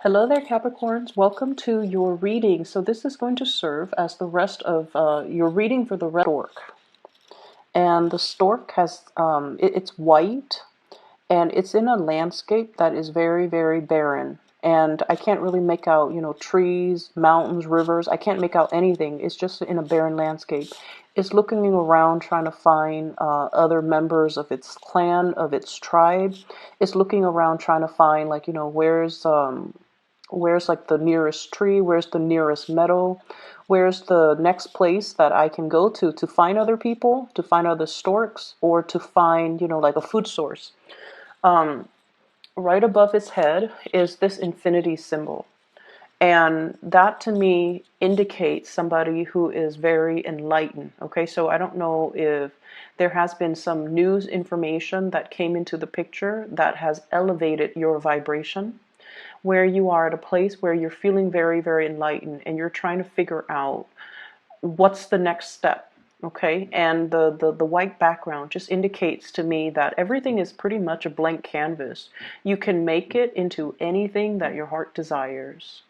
Hello there, Capricorns. Welcome to your reading. So this is going to serve as the rest of your reading for the red stork. And the stork has, it's white, and it's in a landscape that is very, very barren. And I can't really make out, trees, mountains, rivers. I can't make out anything. It's just in a barren landscape. It's looking around trying to find other members of its clan, of its tribe. It's looking around trying to find, like, where's like the nearest tree, where's the nearest meadow, where's the next place that I can go to find other people, to find other storks, or to find, like a food source. Right above its head is this infinity symbol. And that to me indicates somebody who is very enlightened. Okay, so I don't know if there has been some news information that came into the picture that has elevated your vibration, where you are at a place where you're feeling very, very enlightened and you're trying to figure out what's the next step. Okay, and the white background just indicates to me that everything is pretty much a blank canvas. You can make it into anything that your heart desires,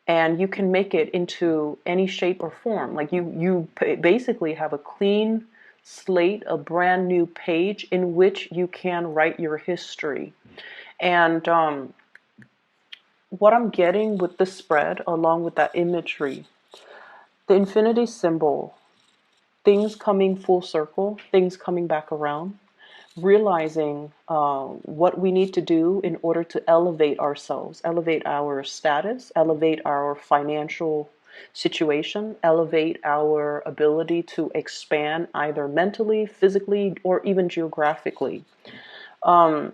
and you can make it into any shape or form. Like you basically have a clean slate, a brand new page in which you can write your history. And what I'm getting with the spread, along with that imagery, the infinity symbol, things coming full circle, things coming back around, realizing what we need to do in order to elevate ourselves, elevate our status, elevate our financial situation, elevate our ability to expand either mentally, physically, or even geographically. Um,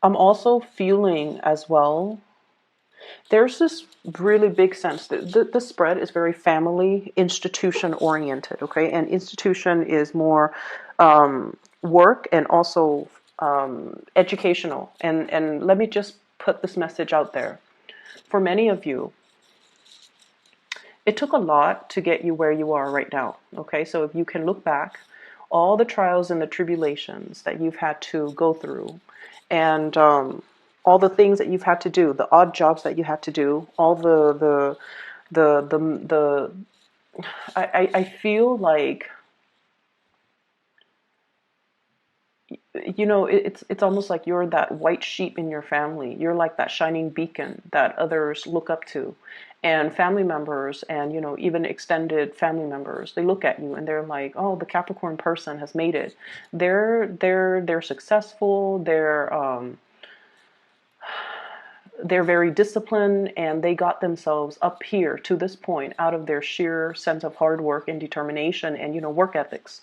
I'm also feeling as well, there's this really big sense that the spread is very family institution oriented. Okay, and institution is more work and also educational. And let me just put this message out there. For many of you, it took a lot to get you where you are right now. Okay, so if you can look back, all the trials and the tribulations that you've had to go through, and all the things that you've had to do, the odd jobs that you had to do, all the I feel like, it's almost like you're that white sheep in your family. You're like that shining beacon that others look up to. And family members and, even extended family members, they look at you and they're like, oh, the Capricorn person has made it. They're successful. They're very disciplined, and they got themselves up here to this point out of their sheer sense of hard work and determination and, work ethics.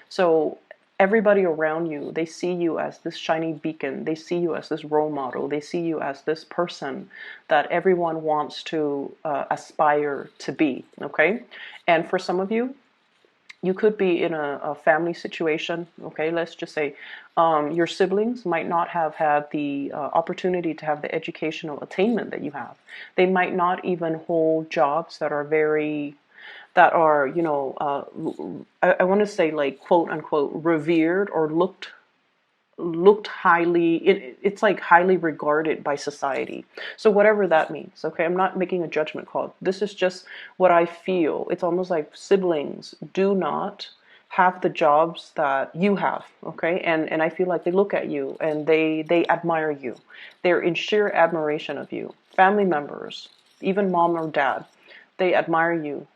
So everybody around you, they see you as this shiny beacon. They see you as this role model. They see you as this person that everyone wants to aspire to be. Okay. And for some of you, you could be in a family situation. Okay, let's just say your siblings might not have had the opportunity to have the educational attainment that you have. They might not even hold jobs that are I want to say, like, quote unquote revered or looked highly, it's like highly regarded by society. So whatever that means. Okay, I'm not making a judgment call. This is just what I feel. It's almost like siblings do not have the jobs that you have. Okay, and I feel like they look at you and they admire you. They're in sheer admiration of you. Family members, even mom or dad, they admire you.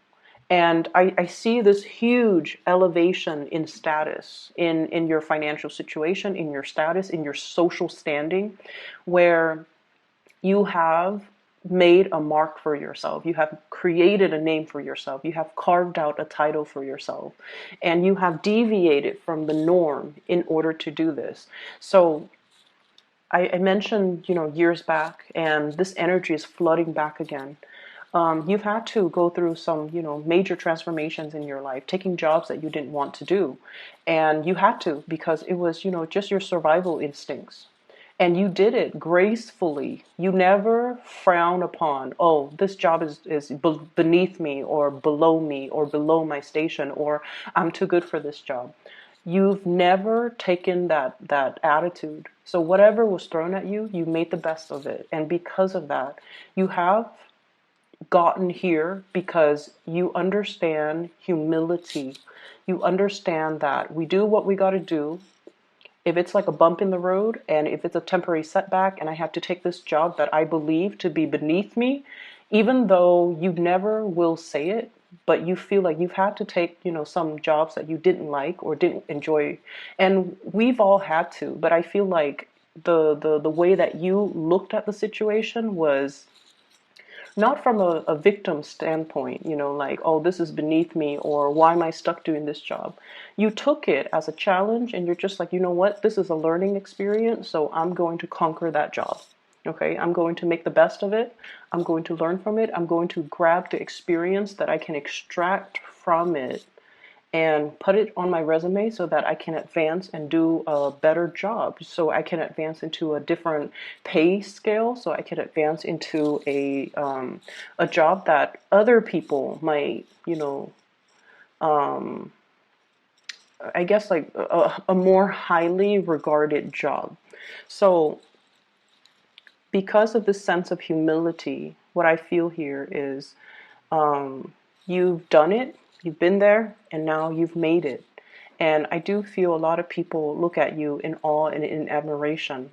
And I see this huge elevation in status, in your financial situation, in your status, in your social standing, where you have made a mark for yourself. You have created a name for yourself. You have carved out a title for yourself. And you have deviated from the norm in order to do this. So I mentioned, years back, and this energy is flooding back again. You've had to go through some, major transformations in your life, taking jobs that you didn't want to do. And you had to, because it was, just your survival instincts. And you did it gracefully. You never frown upon, oh, this job is beneath me or below my station, or I'm too good for this job. You've never taken that attitude. So whatever was thrown at you, you made the best of it. And because of that, you have gotten here because you understand humility. You understand that we do what we got to do. If it's like a bump in the road and if it's a temporary setback and I have to take this job that I believe to be beneath me, even though you never will say it, but you feel like you've had to take, some jobs that you didn't like or didn't enjoy. And we've all had to, but I feel like the way that you looked at the situation was not from a victim standpoint, like, oh, this is beneath me, or why am I stuck doing this job? You took it as a challenge and you're just like, you know what, this is a learning experience, so I'm going to conquer that job. Okay, I'm going to make the best of it. I'm going to learn from it. I'm going to grab the experience that I can extract from it and put it on my resume so that I can advance and do a better job. So I can advance into a different pay scale. So I can advance into a job that other people might, I guess like a more highly regarded job. So because of this sense of humility, what I feel here is you've done it, you've been there, and now you've made it. And I do feel a lot of people look at you in awe and in admiration.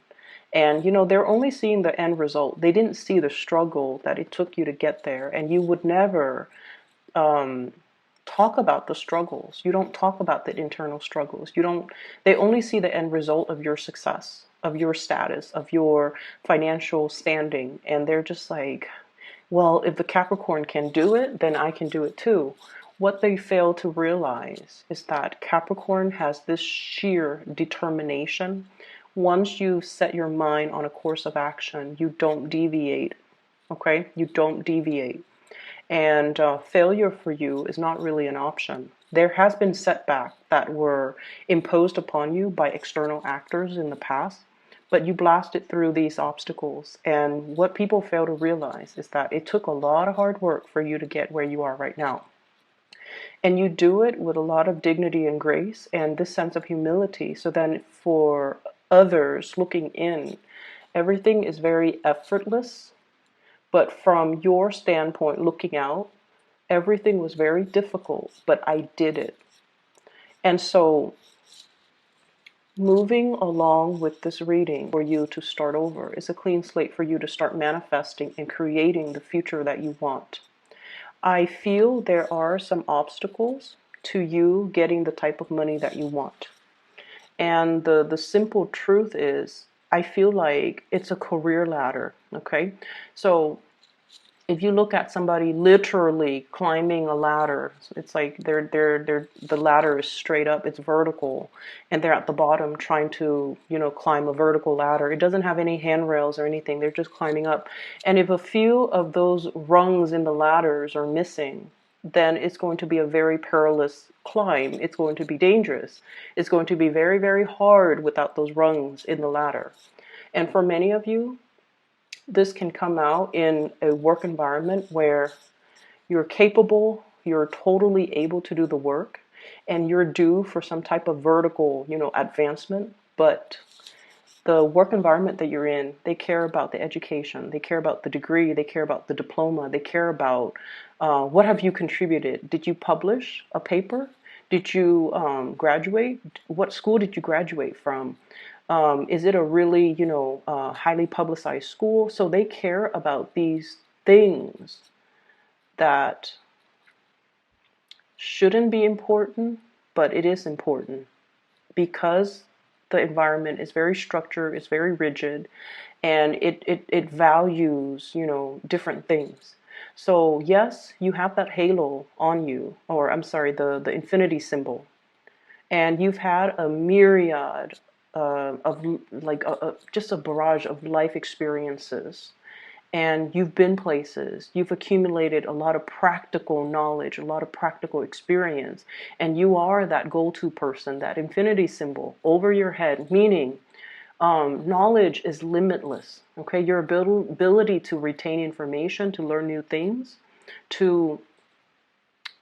And, they're only seeing the end result. They didn't see the struggle that it took you to get there. And you would never talk about the struggles. You don't talk about the internal struggles. They only see the end result of your success, of your status, of your financial standing. And they're just like, well, if the Capricorn can do it, then I can do it too. What they fail to realize is that Capricorn has this sheer determination. Once you set your mind on a course of action, you don't deviate. Okay? You don't deviate. And failure for you is not really an option. There has been setbacks that were imposed upon you by external actors in the past, but you blasted through these obstacles. And what people fail to realize is that it took a lot of hard work for you to get where you are right now. And you do it with a lot of dignity and grace and this sense of humility. So then for others looking in, everything is very effortless. But from your standpoint looking out, everything was very difficult, but I did it. And so moving along with this reading for you to start over is a clean slate for you to start manifesting and creating the future that you want. I feel there are some obstacles to you getting the type of money that you want. And the simple truth is, I feel like it's a career ladder, okay? So if you look at somebody literally climbing a ladder, it's like the ladder is straight up, it's vertical, and they're at the bottom trying to, climb a vertical ladder. It doesn't have any handrails or anything. They're just climbing up. And if a few of those rungs in the ladders are missing, then it's going to be a very perilous climb. It's going to be dangerous. It's going to be very, very hard without those rungs in the ladder. And for many of you, this can come out in a work environment where you're capable, you're totally able to do the work, and you're due for some type of vertical, advancement. But the work environment that you're in, they care about the education, they care about the degree, they care about the diploma, they care about what have you contributed. Did you publish a paper? Did you graduate? What school did you graduate from? Is it a really, highly publicized school? So they care about these things that shouldn't be important, but it is important because the environment is very structured, it's very rigid, and it values, different things. So yes, you have that halo on you, or I'm sorry, the infinity symbol, and you've had a myriad of like just a barrage of life experiences, and you've been places, you've accumulated a lot of practical knowledge, a lot of practical experience, and you are that go-to person, that infinity symbol over your head, meaning knowledge is limitless. Okay, your ability to retain information, to learn new things, to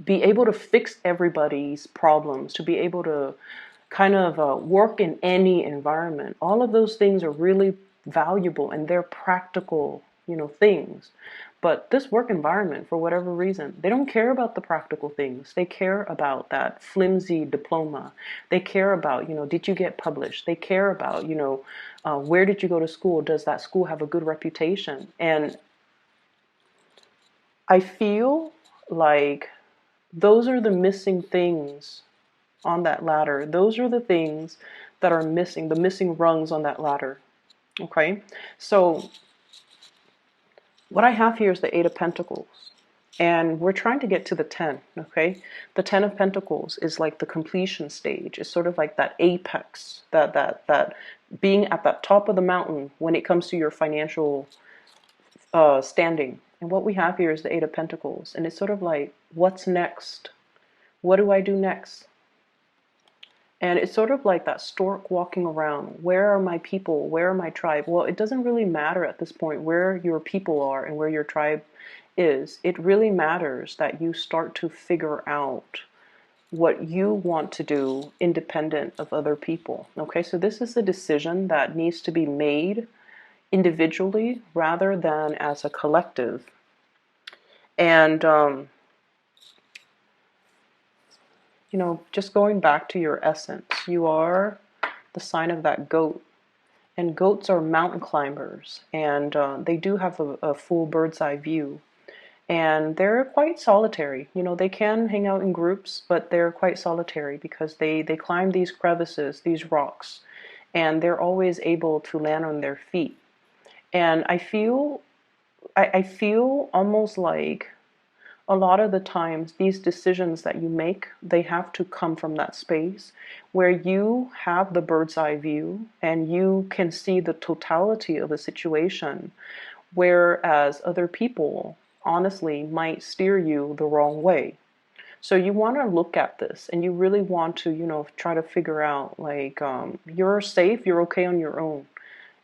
be able to fix everybody's problems, to be able to kind of work in any environment. All of those things are really valuable and they're practical, things. But this work environment, for whatever reason, they don't care about the practical things. They care about that flimsy diploma. They care about, did you get published? They care about, where did you go to school? Does that school have a good reputation? And I feel like those are the missing things on that ladder. Those are the things that are missing, the missing rungs on that ladder. Okay? So what I have here is the Eight of Pentacles. And we're trying to get to the 10, okay? The 10 of Pentacles is like the completion stage. It's sort of like that apex, that being at the top of the mountain when it comes to your financial standing. And what we have here is the Eight of Pentacles. And it's sort of like, what's next? What do I do next? And it's sort of like that stork walking around. Where are my people? Where are my tribe? Well, it doesn't really matter at this point where your people are and where your tribe is. It really matters that you start to figure out what you want to do independent of other people. Okay, so this is a decision that needs to be made individually rather than as a collective. And just going back to your essence, you are the sign of that goat. And goats are mountain climbers, and they do have a full bird's eye view. And they're quite solitary. They can hang out in groups, but they're quite solitary because they climb these crevices, these rocks, and they're always able to land on their feet. And I feel almost like a lot of the times these decisions that you make, they have to come from that space where you have the bird's eye view and you can see the totality of a situation, whereas other people honestly might steer you the wrong way. So you want to look at this and you really want to, try to figure out like, you're safe, you're okay on your own.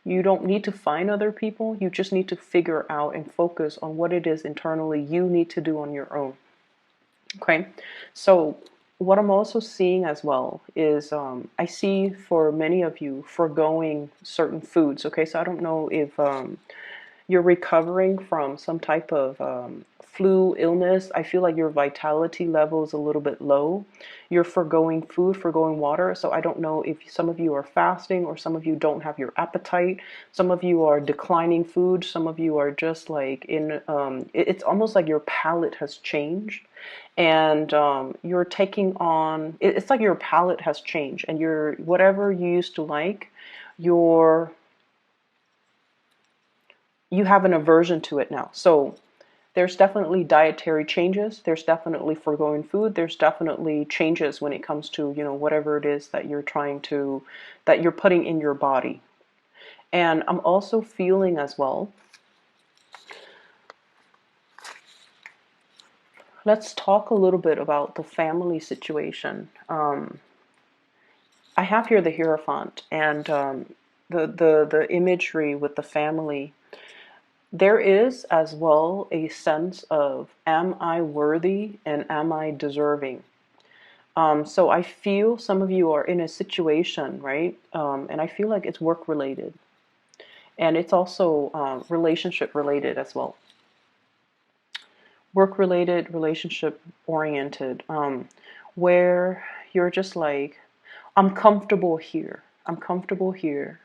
You don't need to find other people. You just need to figure out and focus on what it is internally you need to do on your own. Okay, so what I'm also seeing as well is I see for many of you foregoing certain foods. Okay, so I don't know if you're recovering from some type of flu illness. I feel like your vitality level is a little bit low. You're foregoing food, foregoing water. So I don't know if some of you are fasting or some of you don't have your appetite. Some of you are declining food. Some of you are just like it's almost like your palate has changed. And you're taking on, it's like your palate has changed. And you're, whatever you used to like, you have an aversion to it now. So there's definitely dietary changes. There's definitely foregoing food. There's definitely changes when it comes to, whatever it is that that you're putting in your body. And I'm also feeling as well, let's talk a little bit about the family situation. I have here the Hierophant and the imagery with the family. There is as well a sense of, am I worthy and am I deserving? So I feel some of you are in a situation, right? And I feel like it's work related. And it's also relationship related as well. Work related, relationship oriented, where you're just like, I'm comfortable here. I'm comfortable here.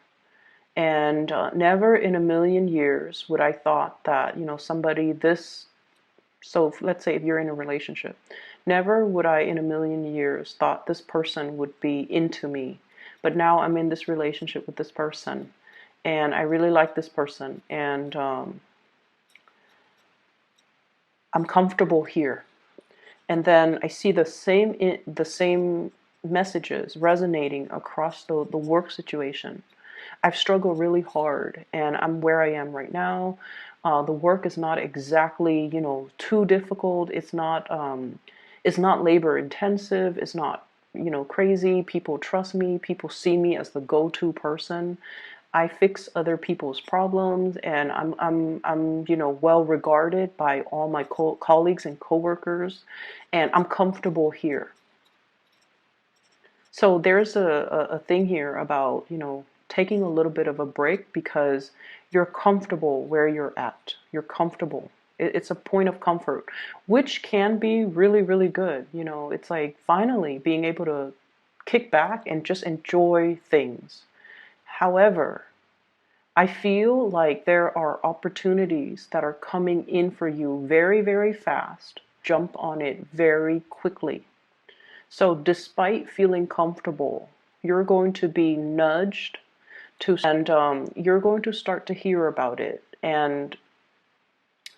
And never in a million years would I thought that, somebody this, so let's say if you're in a relationship, never would I in a million years thought this person would be into me. But now I'm in this relationship with this person and I really like this person and I'm comfortable here. And then I see the same messages resonating across the work situation. I've struggled really hard and I'm where I am right now. The work is not exactly, too difficult. It's not labor intensive. It's not, crazy. People trust me. People see me as the go-to person. I fix other people's problems and I'm well regarded by all my colleagues and coworkers and I'm comfortable here. So there's a thing here about, taking a little bit of a break because you're comfortable where you're at. You're comfortable. It's a point of comfort, which can be really, really good. It's like finally being able to kick back and just enjoy things. However, I feel like there are opportunities that are coming in for you very, very fast. Jump on it very quickly. So despite feeling comfortable, you're going to be nudged to, and you're going to start to hear about it. And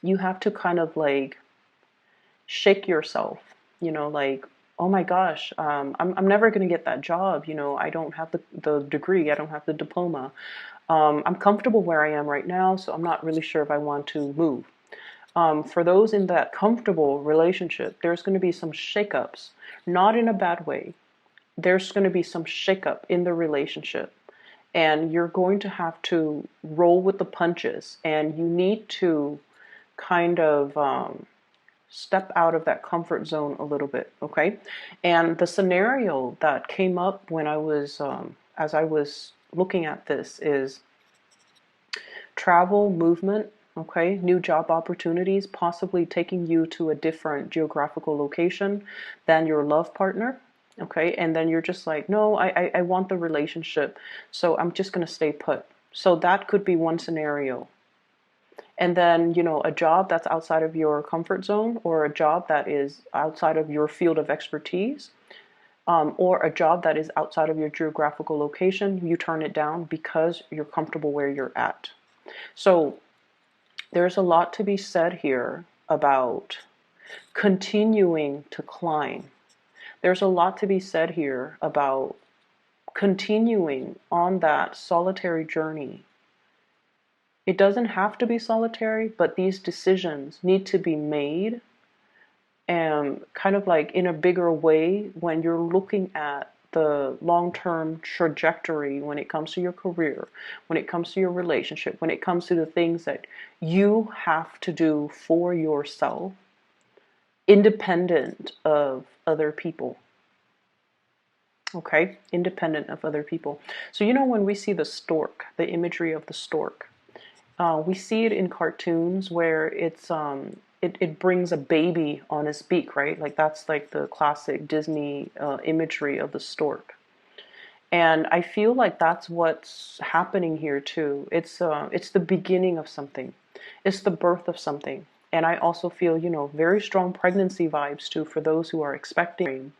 you have to kind of like shake yourself, like, oh my gosh, I'm never going to get that job. I don't have the degree, I don't have the diploma. I'm comfortable where I am right now, so I'm not really sure if I want to move. For those in that comfortable relationship, there's going to be some shakeups, not in a bad way. There's going to be some shakeup in the relationship, and you're going to have to roll with the punches, and you need to kind of step out of that comfort zone a little bit, okay? And the scenario that came up when I was, as I was looking at this, is travel, movement, okay? New job opportunities, possibly taking you to a different geographical location than your love partner, okay? And then you're just like, no, I want the relationship, so I'm just going to stay put. So that could be one scenario. And then, a job that's outside of your comfort zone, or a job that is outside of your field of expertise, or a job that is outside of your geographical location, you turn it down because you're comfortable where you're at. So there's a lot to be said here about continuing to climb. There's a lot to be said here about continuing on that solitary journey. It doesn't have to be solitary, but these decisions need to be made and kind of like in a bigger way when you're looking at the long-term trajectory when it comes to your career, when it comes to your relationship, when it comes to the things that you have to do for yourself, independent of other people. Okay? Independent of other people. So, when we see the stork, the imagery of the stork, we see it in cartoons where it brings a baby on its beak, right? Like that's like the classic Disney imagery of the stork. And I feel like that's what's happening here too. It's the beginning of something. It's the birth of something. And I also feel, very strong pregnancy vibes too for those who are expecting.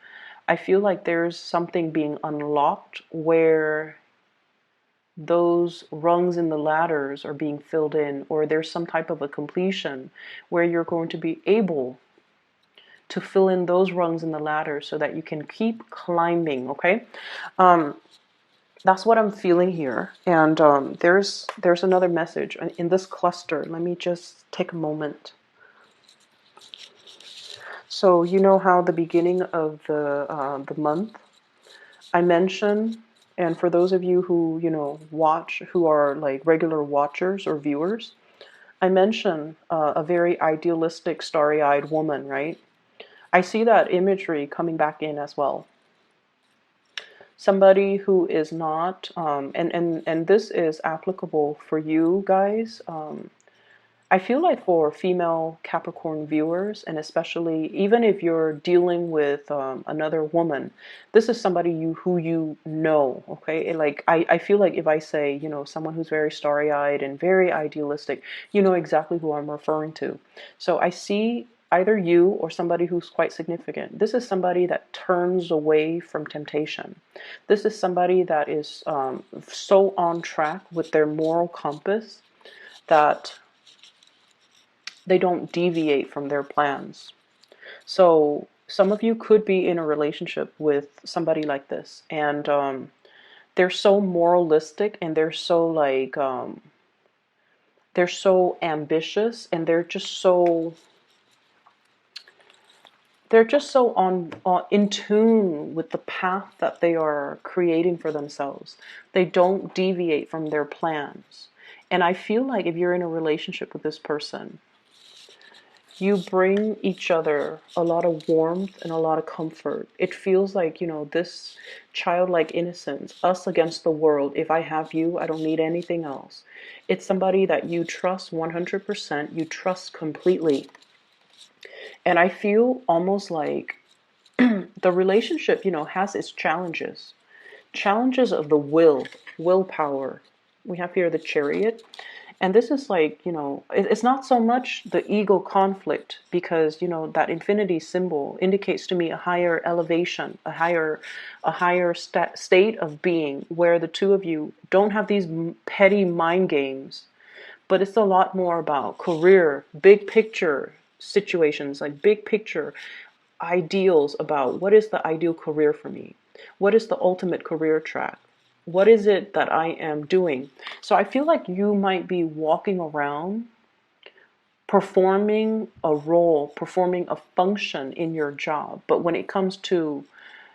I feel like there's something being unlocked where those rungs in the ladders are being filled in, or there's some type of a completion where you're going to be able to fill in those rungs in the ladder so that you can keep climbing, okay? That's what I'm feeling here. And there's another message in this cluster. Let me just take a moment. So you know how the beginning of the month I mentioned, and for those of you who, watch, who are like regular watchers or viewers, I mentioned a very idealistic, starry-eyed woman, right? I see that imagery coming back in as well. Somebody who is not, and this is applicable for you guys. I feel like for female Capricorn viewers, and especially even if you're dealing with another woman, this is somebody who you know, okay? Like I feel like if I say, someone who's very starry-eyed and very idealistic, you know exactly who I'm referring to. So I see either you or somebody who's quite significant. This is somebody that turns away from temptation. This is somebody that is so on track with their moral compass that they don't deviate from their plans. So some of you could be in a relationship with somebody like this, and they're so moralistic, and they're so like they're so ambitious, and they're just so on in tune with the path that they are creating for themselves. They don't deviate from their plans. And I feel like if you're in a relationship with this person, You bring each other a lot of warmth and a lot of comfort. It feels like, this childlike innocence, us against the world. If I have you, I don't need anything else. It's somebody that you trust 100%, you trust completely. And I feel almost like the relationship, has its challenges. Challenges of the willpower. We have here the Chariot. And this is like, it's not so much the ego conflict, because, that infinity symbol indicates to me a higher elevation, a higher state of being, where the two of you don't have these petty mind games, but it's a lot more about career, big picture situations, like big picture ideals about what is the ideal career for me? What is the ultimate career track? What is it that I am doing? So I feel like you might be walking around performing a role, performing a function in your job. But when it comes to,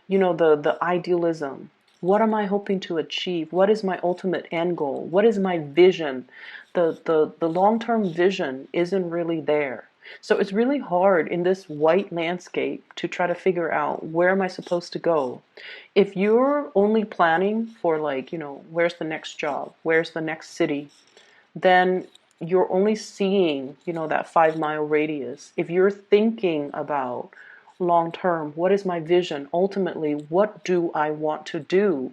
the idealism, what am I hoping to achieve? What is my ultimate end goal? What is my vision? The long-term vision isn't really there. So it's really hard in this white landscape to try to figure out, where am I supposed to go? If you're only planning for, like, where's the next job? Where's the next city? Then you're only seeing, that 5 mile radius. If you're thinking about long term, what is my vision? Ultimately, what do I want to do?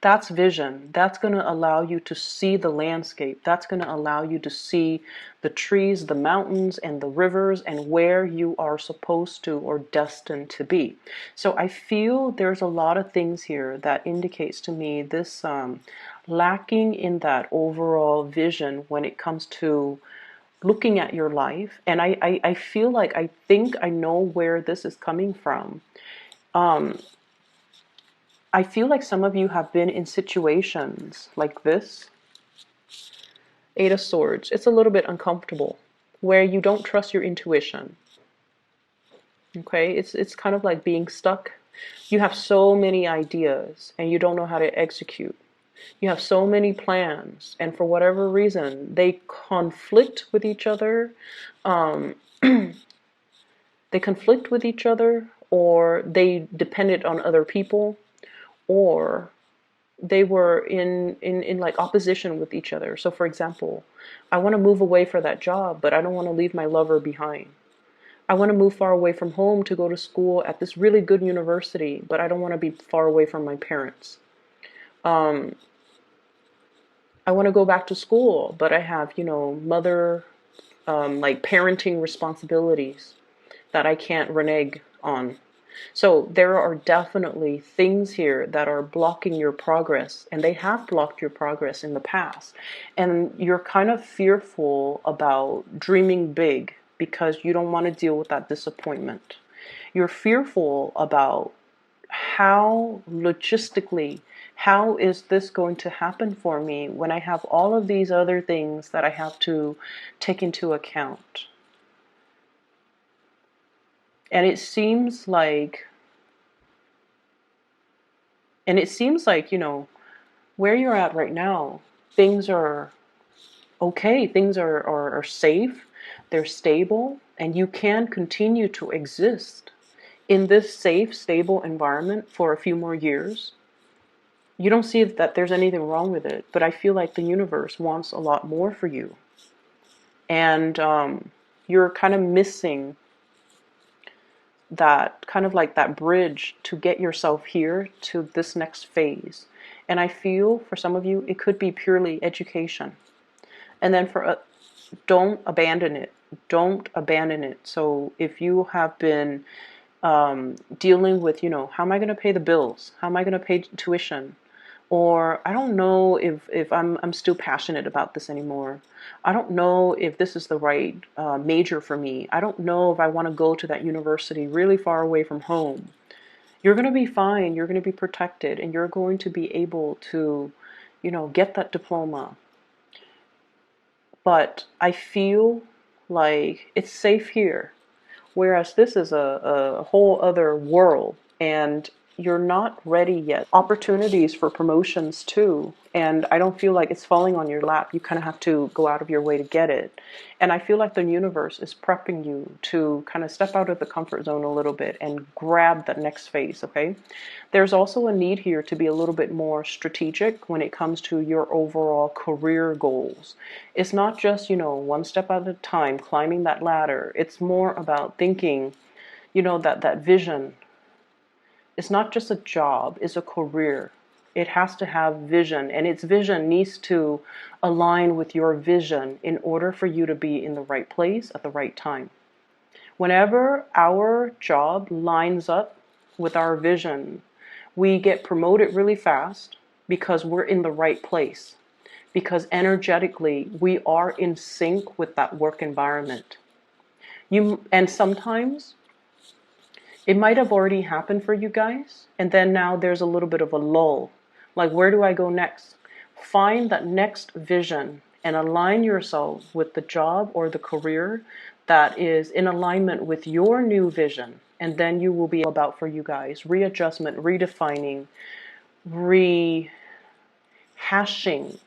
That's vision. That's going to allow you to see the landscape. That's going to allow you to see the trees, the mountains, and the rivers, and where you are supposed to or destined to be. So I feel there's a lot of things here that indicates to me this lacking in that overall vision when it comes to looking at your life. And I feel like I think I know where this is coming from. I feel like some of you have been in situations like this. 8 of Swords. It's a little bit uncomfortable, where you don't trust your intuition. Okay, it's kind of like being stuck. You have so many ideas and you don't know how to execute. You have so many plans, and for whatever reason, they conflict with each other. They conflict with each other, or they depended on other people, or they were in like opposition with each other. So for example, I want to move away for that job, but I don't want to leave my lover behind. I want to move far away from home to go to school at this really good university, but I don't want to be far away from my parents. I want to go back to school, but I have, mother, like parenting responsibilities that I can't renege on. So there are definitely things here that are blocking your progress, and they have blocked your progress in the past. And you're kind of fearful about dreaming big because you don't want to deal with that disappointment. You're fearful about how logistically, how is this going to happen for me when I have all of these other things that I have to take into account. And it seems like, where you're at right now, things are okay, things are safe, they're stable, and you can continue to exist in this safe, stable environment for a few more years. You don't see that there's anything wrong with it, but I feel like the universe wants a lot more for you. And you're kind of missing that, kind of like that bridge to get yourself here to this next phase. And I feel for some of you, it could be purely education. And then don't abandon it. Don't abandon it. So if you have been dealing with, how am I going to pay the bills? How am I going to pay tuition? Or I don't know if I'm still passionate about this anymore. I don't know if this is the right major for me. I don't know if I want to go to that university really far away from home. You're going to be fine. You're going to be protected, and you're going to be able to, get that diploma. But I feel like it's safe here, whereas this is a whole other world. And you're not ready yet. Opportunities for promotions too, and I don't feel like it's falling on your lap. You kind of have to go out of your way to get it. And I feel like the universe is prepping you to kind of step out of the comfort zone a little bit and grab that next phase, okay? There's also a need here to be a little bit more strategic when it comes to your overall career goals. It's not just, one step at a time, climbing that ladder. It's more about thinking, that vision. It's not just a job, it's a career. It has to have vision, and its vision needs to align with your vision in order for you to be in the right place at the right time. Whenever our job lines up with our vision, we get promoted really fast because we're in the right place. Because energetically, we are in sync with that work environment. And sometimes it might have already happened for you guys, and then now there's a little bit of a lull. Like, where do I go next? Find that next vision and align yourself with the job or the career that is in alignment with your new vision. And then you will be about for you guys. Readjustment, redefining, rehashing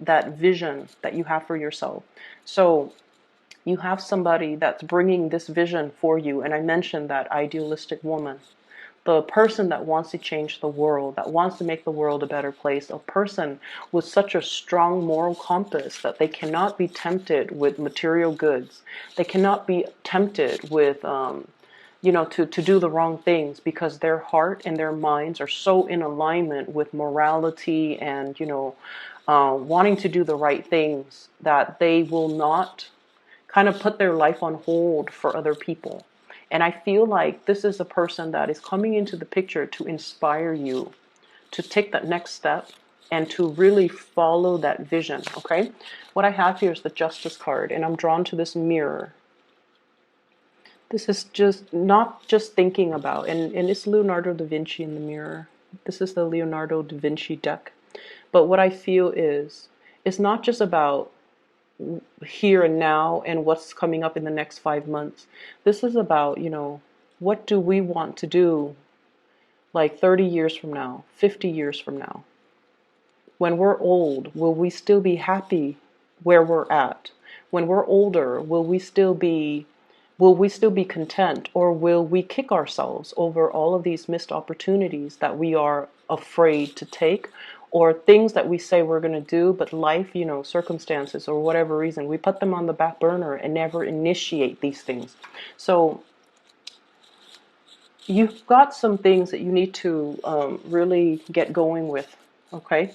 that vision that you have for yourself. So you have somebody that's bringing this vision for you. And I mentioned that idealistic woman, the person that wants to change the world, that wants to make the world a better place, a person with such a strong moral compass that they cannot be tempted with material goods. They cannot be tempted with, to do the wrong things, because their heart and their minds are so in alignment with morality and, wanting to do the right things, that they will not kind of put their life on hold for other people. And I feel like this is a person that is coming into the picture to inspire you to take that next step and to really follow that vision, okay? What I have here is the Justice card, and I'm drawn to this mirror. This is just not just thinking about, and it's Leonardo da Vinci in the mirror. This is the Leonardo da Vinci deck. But what I feel is, it's not just about here and now and what's coming up in the next 5 months. This is about, what do we want to do like 30 years from now, 50 years from now? When we're old, will we still be happy where we're at? When we're older, will we still be content, or will we kick ourselves over all of these missed opportunities that we are afraid to take, or things that we say we're going to do, but life, circumstances or whatever reason, we put them on the back burner and never initiate these things. So you've got some things that you need to really get going with, okay?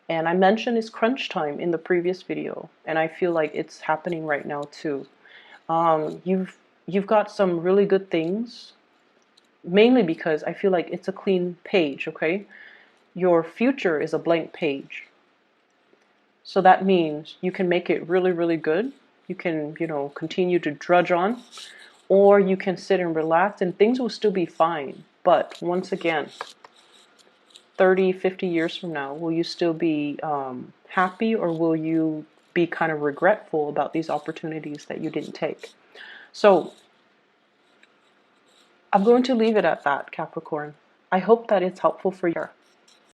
And I mentioned it's crunch time in the previous video, and I feel like it's happening right now too. You've got some really good things, mainly because I feel like it's a clean page, okay? Your future is a blank page. So that means you can make it really, really good. You can, continue to drudge on, or you can sit and relax and things will still be fine. But once again, 30, 50 years from now, will you still be happy, or will you be kind of regretful about these opportunities that you didn't take? So I'm going to leave it at that, Capricorn. I hope that it's helpful for you.